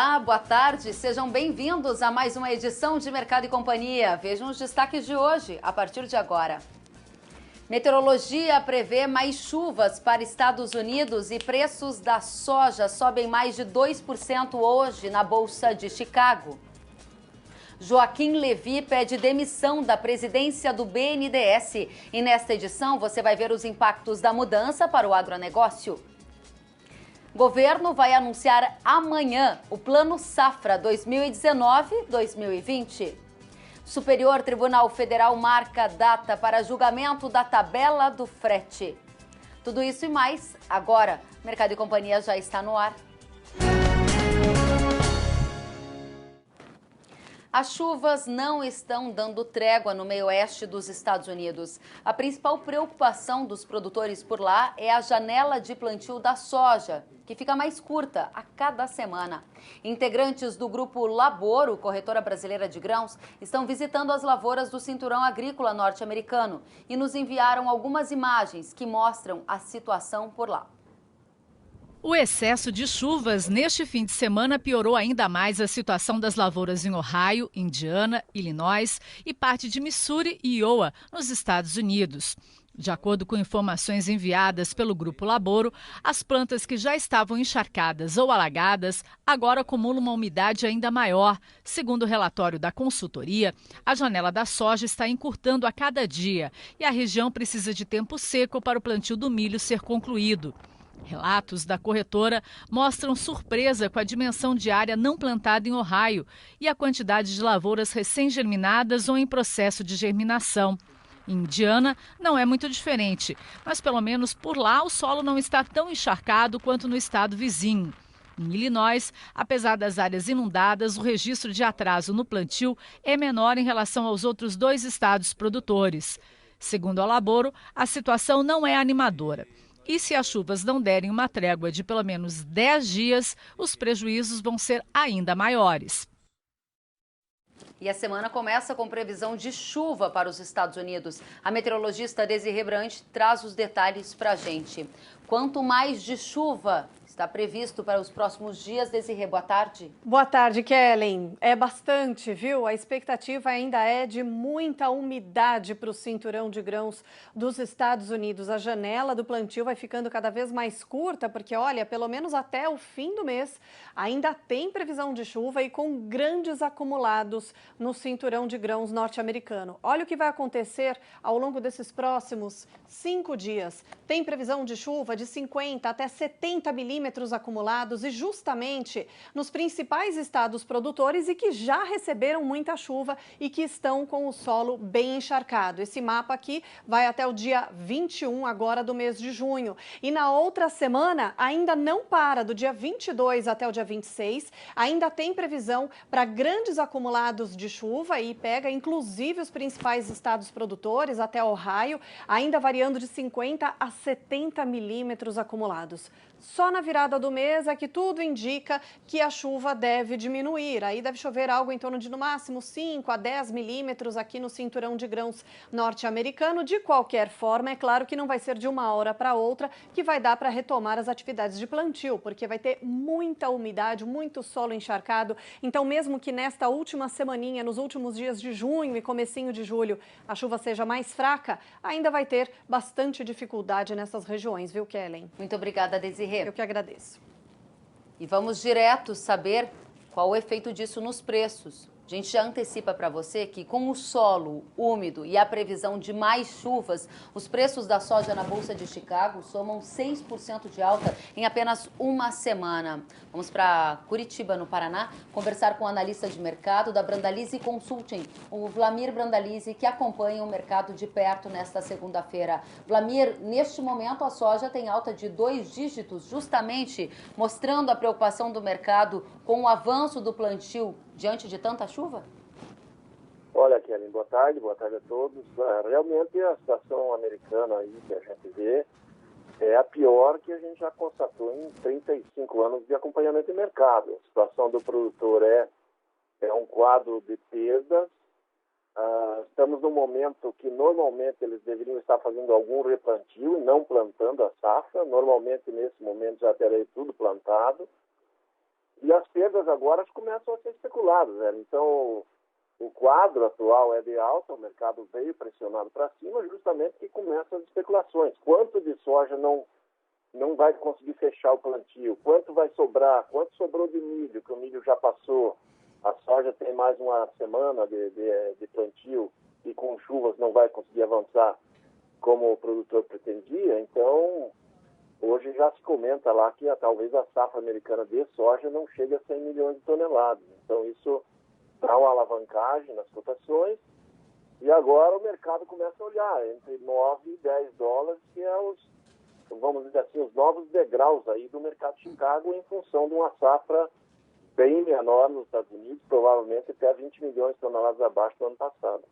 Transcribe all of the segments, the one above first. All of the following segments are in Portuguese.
Olá, boa tarde, sejam bem-vindos a mais uma edição de Mercado e Companhia. Vejam os destaques de hoje, a partir de agora. Meteorologia prevê mais chuvas para Estados Unidos e preços da soja sobem mais de 2% hoje na Bolsa de Chicago. Joaquim Levy pede demissão da presidência do BNDES e nesta edição você vai ver os impactos da mudança para o agronegócio. Governo vai anunciar amanhã o Plano Safra 2019-2020. Superior Tribunal Federal marca data para julgamento da tabela do frete. Tudo isso e mais agora. Mercado e Companhia já está no ar. As chuvas não estão dando trégua no meio-oeste dos Estados Unidos. A principal preocupação dos produtores por lá é a janela de plantio da soja, que fica mais curta a cada semana. Integrantes do grupo Laboro, corretora brasileira de grãos, estão visitando as lavouras do cinturão agrícola norte-americano e nos enviaram algumas imagens que mostram a situação por lá. O excesso de chuvas neste fim de semana piorou ainda mais a situação das lavouras em Ohio, Indiana, Illinois e parte de Missouri e Iowa, nos Estados Unidos. De acordo com informações enviadas pelo Grupo Laboro, as plantas que já estavam encharcadas ou alagadas agora acumulam uma umidade ainda maior. Segundo o relatório da consultoria, a janela da soja está encurtando a cada dia e a região precisa de tempo seco para o plantio do milho ser concluído. Relatos da corretora mostram surpresa com a dimensão de área não plantada em Ohio e a quantidade de lavouras recém-germinadas ou em processo de germinação. Em Indiana, não é muito diferente, mas pelo menos por lá o solo não está tão encharcado quanto no estado vizinho. Em Illinois, apesar das áreas inundadas, o registro de atraso no plantio é menor em relação aos outros dois estados produtores. Segundo a Laboro, a situação não é animadora. E se as chuvas não derem uma trégua de pelo menos 10 dias, os prejuízos vão ser ainda maiores. E a semana começa com previsão de chuva para os Estados Unidos. A meteorologista Desirê Brand traz os detalhes para a gente. Quanto mais de chuva está previsto para os próximos dias? Desirê, boa tarde. Boa tarde, Kellen. É bastante, viu? A expectativa ainda é de muita umidade para o cinturão de grãos dos Estados Unidos. A janela do plantio vai ficando cada vez mais curta, porque, olha, pelo menos até o fim do mês ainda tem previsão de chuva e com grandes acumulados no cinturão de grãos norte-americano. Olha o que vai acontecer ao longo desses próximos 5 dias. Tem previsão de chuva de 50 até 70 milímetros acumulados e justamente nos principais estados produtores e que já receberam muita chuva e que estão com o solo bem encharcado. Esse mapa aqui vai até o dia 21 agora do mês de junho. E na outra semana ainda não para, do dia 22 até o dia 26, ainda tem previsão para grandes acumulados de chuva e pega inclusive os principais estados produtores até Ohio, ainda variando de 50 a 70 milímetros acumulados. Só na virada do mês é que tudo indica que a chuva deve diminuir. Aí deve chover algo em torno de, no máximo, 5 a 10 milímetros aqui no cinturão de grãos norte-americano. De qualquer forma, é claro que não vai ser de uma hora para outra que vai dar para retomar as atividades de plantio, porque vai ter muita umidade, muito solo encharcado. Então, mesmo que nesta última semaninha, nos últimos dias de junho e comecinho de julho, a chuva seja mais fraca, ainda vai ter bastante dificuldade nessas regiões, viu, Kellen? Muito obrigada, Desirê. Eu que agradeço. E vamos direto saber qual o efeito disso nos preços. A gente já antecipa para você que com o solo úmido e a previsão de mais chuvas, os preços da soja na Bolsa de Chicago somam 6% de alta em apenas uma semana. Vamos para Curitiba, no Paraná, conversar com o analista de mercado da Brandalize Consulting, o Vlamir Brandalize, que acompanha o mercado de perto nesta segunda-feira. Vlamir, neste momento a soja tem alta de 2 dígitos, justamente mostrando a preocupação do mercado com o avanço do plantio diante de tanta chuva? Olha, Kellen, boa tarde a todos. Realmente a situação americana aí que a gente vê é a pior que a gente já constatou em 35 anos de acompanhamento de mercado. A situação do produtor é um quadro de perdas. Estamos num momento que normalmente eles deveriam estar fazendo algum replantio e não plantando a safra. Normalmente nesse momento já teria tudo plantado. E as perdas agora começam a ser especuladas, né? Então, o quadro atual é de alta, o mercado veio pressionado para cima, justamente que começam as especulações. Quanto de soja não vai conseguir fechar o plantio? Quanto vai sobrar? Quanto sobrou de milho? Que o milho já passou. A soja tem mais uma semana de plantio e com chuvas não vai conseguir avançar como o produtor pretendia. Então, hoje já se comenta lá que talvez a safra americana de soja não chegue a 100 milhões de toneladas. Então, isso dá uma alavancagem nas cotações. E agora o mercado começa a olhar entre 9 e 10 dólares, que é vamos dizer assim, os novos degraus aí do mercado de Chicago em função de uma safra bem menor nos Estados Unidos, provavelmente até 20 milhões de toneladas abaixo do ano passado.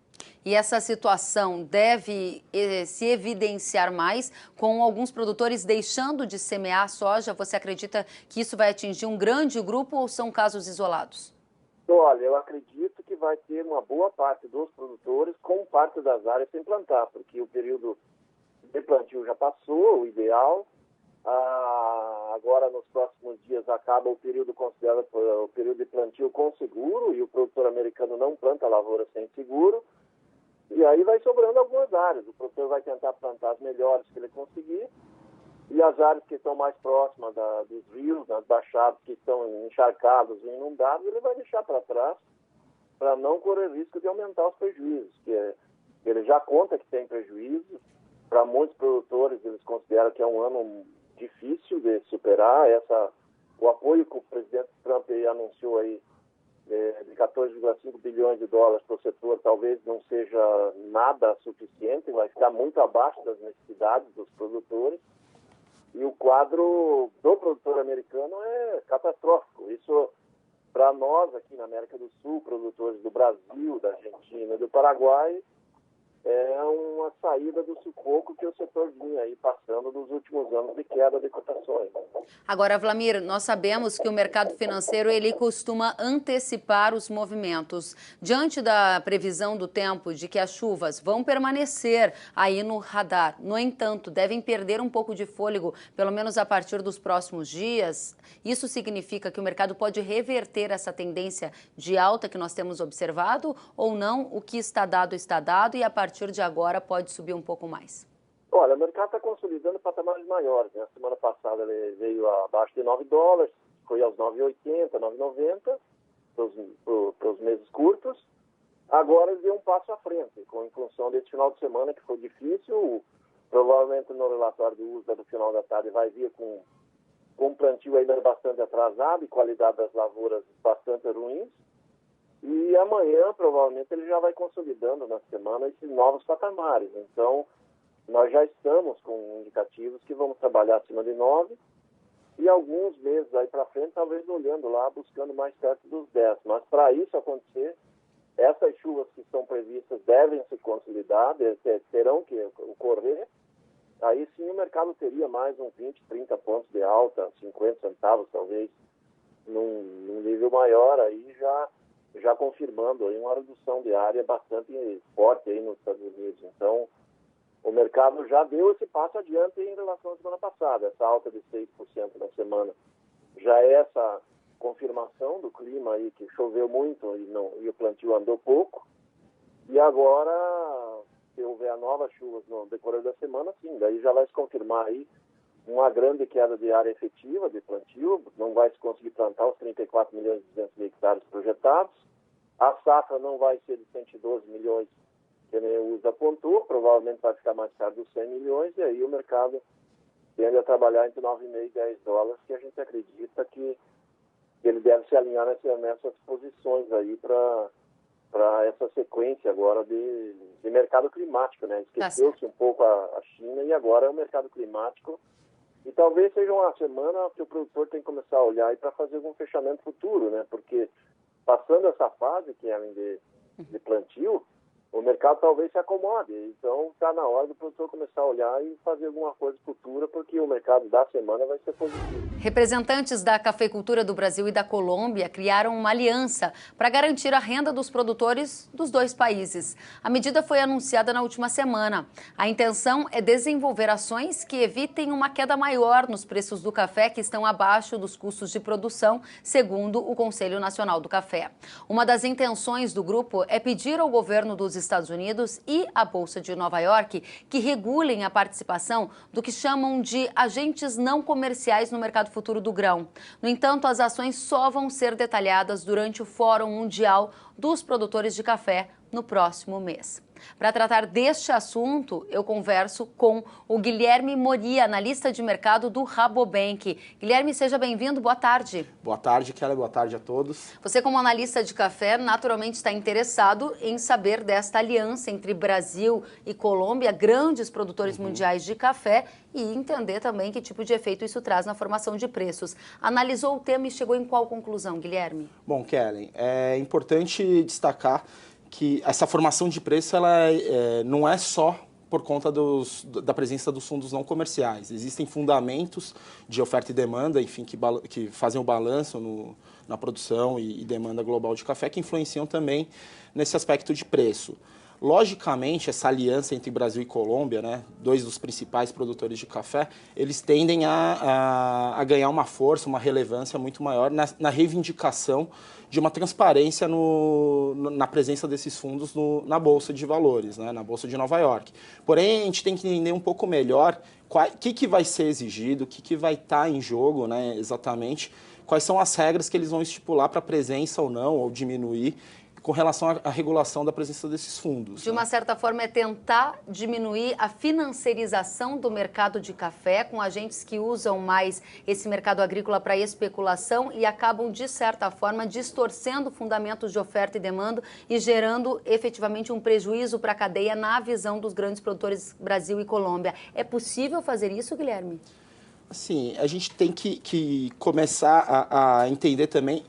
E essa situação deve se evidenciar mais com alguns produtores deixando de semear soja? Você acredita que isso vai atingir um grande grupo ou são casos isolados? Olha, eu acredito que vai ter uma boa parte dos produtores com parte das áreas sem plantar, porque o período de plantio já passou, o ideal. Agora, nos próximos dias, acaba o período considerado o período de plantio com seguro, e o produtor americano não planta a lavoura sem seguro. E aí vai sobrando algumas áreas. O produtor vai tentar plantar as melhores que ele conseguir, e as áreas que estão mais próximas dos rios, das baixadas que estão encharcados e inundados, ele vai deixar para trás para não correr risco de aumentar os prejuízos, que ele já conta que tem prejuízo. Para muitos produtores, eles consideram que é um ano difícil de superar. O apoio que o presidente Trump anunciou aí de 14,5 bilhões de dólares para o setor talvez não seja nada suficiente, vai ficar muito abaixo das necessidades dos produtores. E o quadro do produtor americano é catastrófico. Isso, para nós aqui na América do Sul, produtores do Brasil, da Argentina e do Paraguai, é uma saída do sufoco que o setor vinha aí passando nos últimos anos de queda de cotações. Agora, Wlamir, nós sabemos que o mercado financeiro ele costuma antecipar os movimentos. Diante da previsão do tempo de que as chuvas vão permanecer aí no radar, no entanto, devem perder um pouco de fôlego, pelo menos a partir dos próximos dias. Isso significa que o mercado pode reverter essa tendência de alta que nós temos observado ou não? O que está dado e a partir de agora pode subir um pouco mais? Olha, o mercado está consolidando patamares maiores, né? A semana passada ele veio abaixo de 9 dólares, foi aos 9,80, 9,90 para os meses curtos. Agora ele deu um passo à frente, em função desse final de semana que foi difícil. Provavelmente no relatório do USDA do final da tarde vai vir com um plantio ainda bastante atrasado e qualidade das lavouras bastante ruins. E amanhã, provavelmente, ele já vai consolidando na semana esses novos patamares. Então, nós já estamos com indicativos que vamos trabalhar acima de 9 e alguns meses aí para frente, talvez olhando lá, buscando mais perto dos 10. Mas para isso acontecer, essas chuvas que estão previstas devem se consolidar, terão que ocorrer. Aí sim o mercado teria mais uns 20, 30 pontos de alta, 50 centavos talvez, num nível maior, aí já confirmando aí uma redução de área bastante forte aí nos Estados Unidos. Então, o mercado já deu esse passo adiante em relação à semana passada. Essa alta de 6% na semana já é essa confirmação do clima aí, que choveu muito e o plantio andou pouco. E agora, se houver novas chuvas no decorrer da semana, sim, daí já vai se confirmar aí uma grande queda de área efetiva de plantio, não vai se conseguir plantar os 34 milhões e 200 mil hectares projetados. A safra não vai ser de 112 milhões, que nem o USDA apontou, provavelmente vai ficar mais caro dos 100 milhões, e aí o mercado tende a trabalhar entre 9,5 e 10 dólares, que a gente acredita que ele deve se alinhar nessas posições aí para essa sequência agora de mercado climático, né? Esqueceu-se um pouco a China e agora é o mercado climático. E talvez seja uma semana que o produtor tem que começar a olhar para fazer algum fechamento futuro, né? Porque passando essa fase, que é de plantio, o mercado talvez se acomode. Então, está na hora do produtor começar a olhar e fazer alguma coisa futura, porque o mercado da semana vai ser positivo. Representantes da cafeicultura do Brasil e da Colômbia criaram uma aliança para garantir a renda dos produtores dos dois países. A medida foi anunciada na última semana. A intenção é desenvolver ações que evitem uma queda maior nos preços do café, que estão abaixo dos custos de produção, segundo o Conselho Nacional do Café. Uma das intenções do grupo é pedir ao governo dos Estados Unidos e à Bolsa de Nova York que regulem a participação do que chamam de agentes não comerciais no mercado futuro do grão. No entanto, as ações só vão ser detalhadas durante o Fórum Mundial dos Produtores de Café no próximo mês. Para tratar deste assunto, eu converso com o Guilherme Moria, analista de mercado do Rabobank. Guilherme, seja bem-vindo, boa tarde. Boa tarde, Kelly, boa tarde a todos. Você, como analista de café, naturalmente está interessado em saber desta aliança entre Brasil e Colômbia, grandes produtores mundiais de café, e entender também que tipo de efeito isso traz na formação de preços. Analisou o tema e chegou em qual conclusão, Guilherme? Bom, Kelly, é importante destacar que essa formação de preço ela não é só por conta da presença dos fundos não comerciais. Existem fundamentos de oferta e demanda, enfim, que fazem o balanço na produção e demanda global de café, que influenciam também nesse aspecto de preço. Logicamente, essa aliança entre Brasil e Colômbia, né, dois dos principais produtores de café, eles tendem a ganhar uma força, uma relevância muito maior na reivindicação de uma transparência na presença desses fundos na Bolsa de Valores, né, na Bolsa de Nova York. Porém, a gente tem que entender um pouco melhor o que vai ser exigido, o que vai estar em jogo, né, exatamente, quais são as regras que eles vão estipular para a presença ou não, ou diminuir, com relação à regulação da presença desses fundos. De uma certa forma, é tentar diminuir a financiarização do mercado de café com agentes que usam mais esse mercado agrícola para especulação e acabam, de certa forma, distorcendo fundamentos de oferta e demanda e gerando efetivamente um prejuízo para a cadeia na visão dos grandes produtores Brasil e Colômbia. É possível fazer isso, Guilherme? Sim, a gente tem que começar a entender também,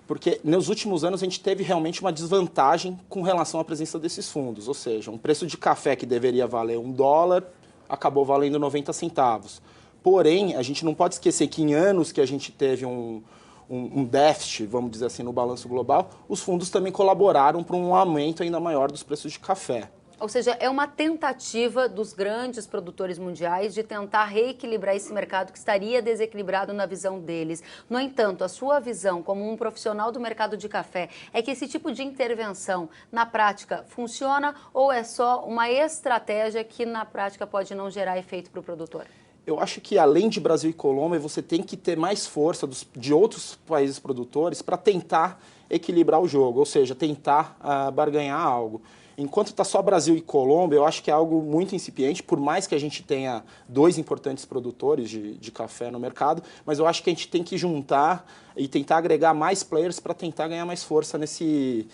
porque nos últimos anos a gente teve realmente uma desvantagem com relação à presença desses fundos, ou seja, um preço de café que deveria valer $1 acabou valendo 90 centavos. Porém, a gente não pode esquecer que em anos que a gente teve um déficit, vamos dizer assim, no balanço global, os fundos também colaboraram para um aumento ainda maior dos preços de café. Ou seja, é uma tentativa dos grandes produtores mundiais de tentar reequilibrar esse mercado que estaria desequilibrado na visão deles. No entanto, a sua visão como um profissional do mercado de café é que esse tipo de intervenção, na prática, funciona ou é só uma estratégia que, na prática, pode não gerar efeito para o produtor? Eu acho que, além de Brasil e Colômbia, você tem que ter mais força de outros países produtores para tentar equilibrar o jogo, ou seja, tentar barganhar algo. Enquanto está só Brasil e Colômbia, eu acho que é algo muito incipiente, por mais que a gente tenha dois importantes produtores de café no mercado, mas eu acho que a gente tem que juntar e tentar agregar mais players para tentar ganhar mais força nesse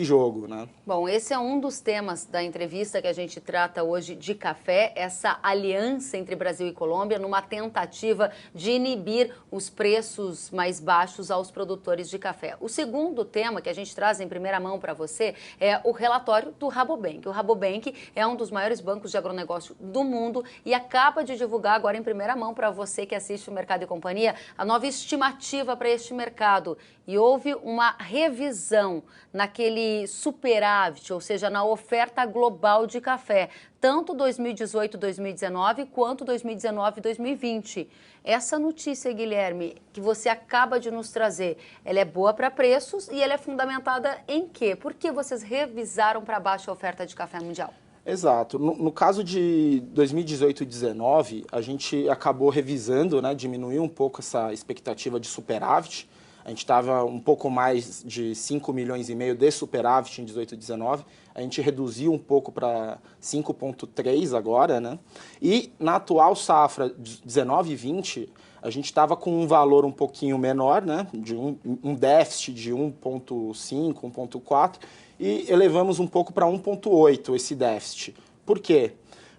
jogo, né? Bom, esse é um dos temas da entrevista que a gente trata hoje de café, essa aliança entre Brasil e Colômbia numa tentativa de inibir os preços mais baixos aos produtores de café. O segundo tema que a gente traz em primeira mão para você é o relatório do Rabobank. O Rabobank é um dos maiores bancos de agronegócio do mundo e acaba de divulgar agora em primeira mão para você que assiste o Mercado e Companhia a nova estimativa para este mercado. E houve uma revisão naquele superávit, ou seja, na oferta global de café, tanto 2018-2019 quanto 2019-2020. Essa notícia, Guilherme, que você acaba de nos trazer, ela é boa para preços e ela é fundamentada em quê? Por que vocês revisaram para baixo a oferta de café mundial? Exato. No caso de 2018 e 2019, a gente acabou revisando, né, diminuiu um pouco essa expectativa de superávit. A gente estava um pouco mais de 5,5 milhões de superávit em 18 e 19. A gente reduziu um pouco para 5,3 agora, né? E na atual safra 19 e 20, a gente estava com um valor um pouquinho menor, né? De um déficit de 1,5, 1,4, e elevamos um pouco para 1,8 esse déficit. Por quê?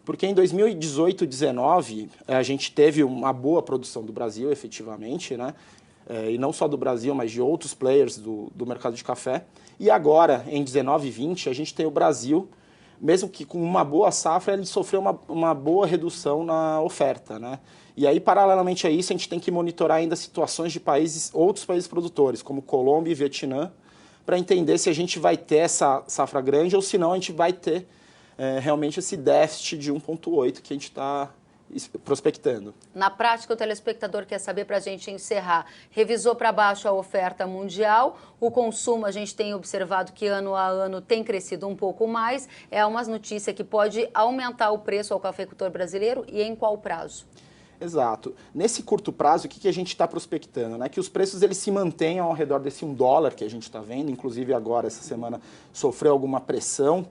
Porque em 2018 e 19, a gente teve uma boa produção do Brasil, efetivamente, né? e não só do Brasil, mas de outros players do mercado de café. E agora, em 19 e 20, a gente tem o Brasil, mesmo que com uma boa safra, ele sofreu uma boa redução na oferta, né? E aí, paralelamente a isso, a gente tem que monitorar ainda situações de outros países produtores, como Colômbia e Vietnã, para entender se a gente vai ter essa safra grande ou se não a gente vai ter realmente esse déficit de 1,8 que a gente está prospectando. Na prática, o telespectador quer saber, para a gente encerrar, revisou para baixo a oferta mundial, o consumo a gente tem observado que ano a ano tem crescido um pouco mais, é uma notícia que pode aumentar o preço ao cafeicultor brasileiro e em qual prazo? Exato. Nesse curto prazo, o que a gente está prospectando? Né? Que os preços eles se mantenham ao redor desse $1 que a gente está vendo, inclusive agora, essa semana, sofreu alguma pressão,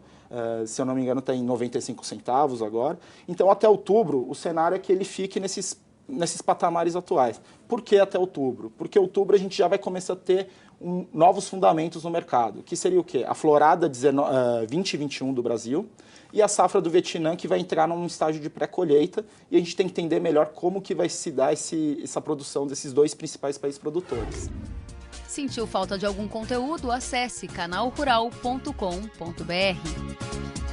se eu não me engano está em 95 centavos agora. Então, até outubro, o cenário é que ele fique nesses patamares atuais. Por que até outubro? Porque outubro a gente já vai começar a ter novos fundamentos no mercado, que seria o quê? A florada 2021 do Brasil e a safra do Vietnã, que vai entrar num estágio de pré-colheita, e a gente tem que entender melhor como que vai se dar essa produção desses dois principais países produtores. Sentiu falta de algum conteúdo? Acesse canalrural.com.br.